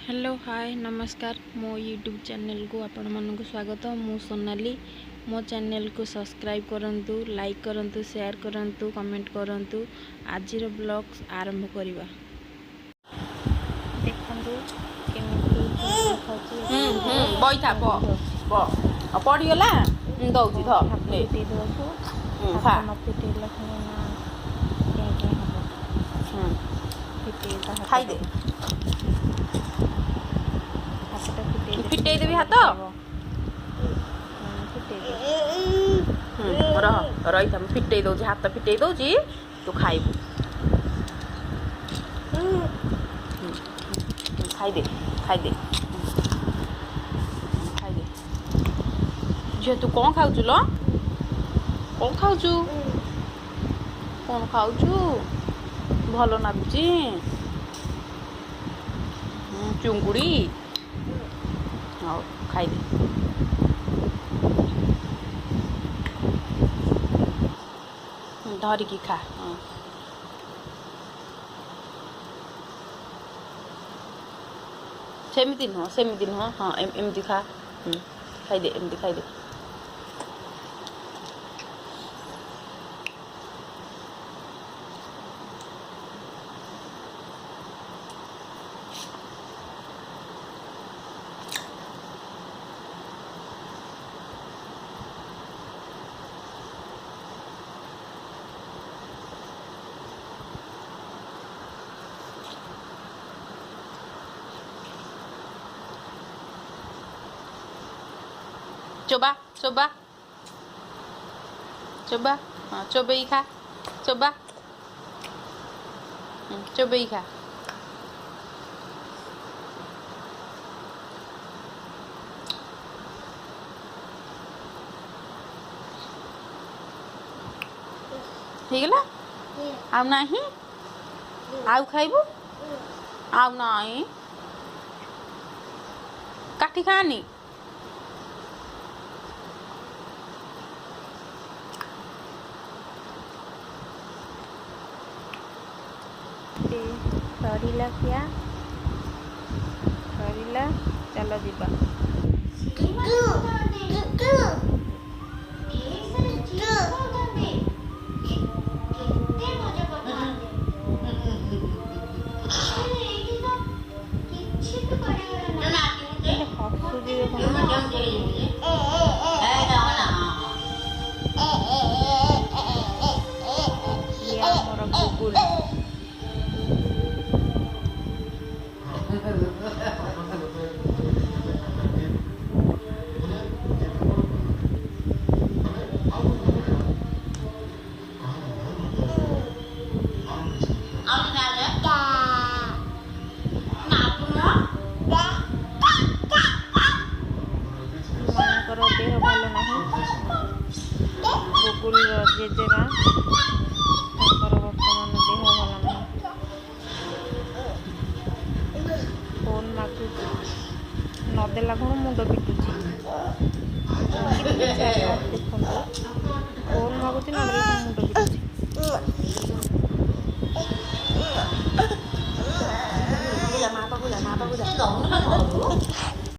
hello hi नमस्कार मो YouTube channel को आपण मानक स्वागत मु सोनाली मो चैनल को सब्सक्राइब करंतु लाइक करंतु शेयर करंतु कमेंट करंतु आज ब्लॉग आरंभ करवा देखंतु केमिति बैठा पड़गला दौची खा खाई दे फिटे देवी हाथ रही था फिटे दौची हाथ फिटे दौची तू खाइबू खाई दे खाई दे खाई दे झील तू कौन खाऊ लो कौन खाऊ कौन खाऊ भल नागुची चुंगुड़ी हाँ खाई दे धरिकी खा सेमती नुह हाँ एमती खा खाई दे एमती खाई दे चोबा चोबा चोबा हाँ चोबई खा चोबा चोबई खा ठीक है आउ नहीं आउ खाइबू आउ नहीं काटी खानी सरीला क्या सरीला चलो जीवा देह भल ना गुगुल जेजेमा बर्तमान देह भल ना फोन मागु नदेला कौन मुंड पिटुची देखो फोन मागुची नदेला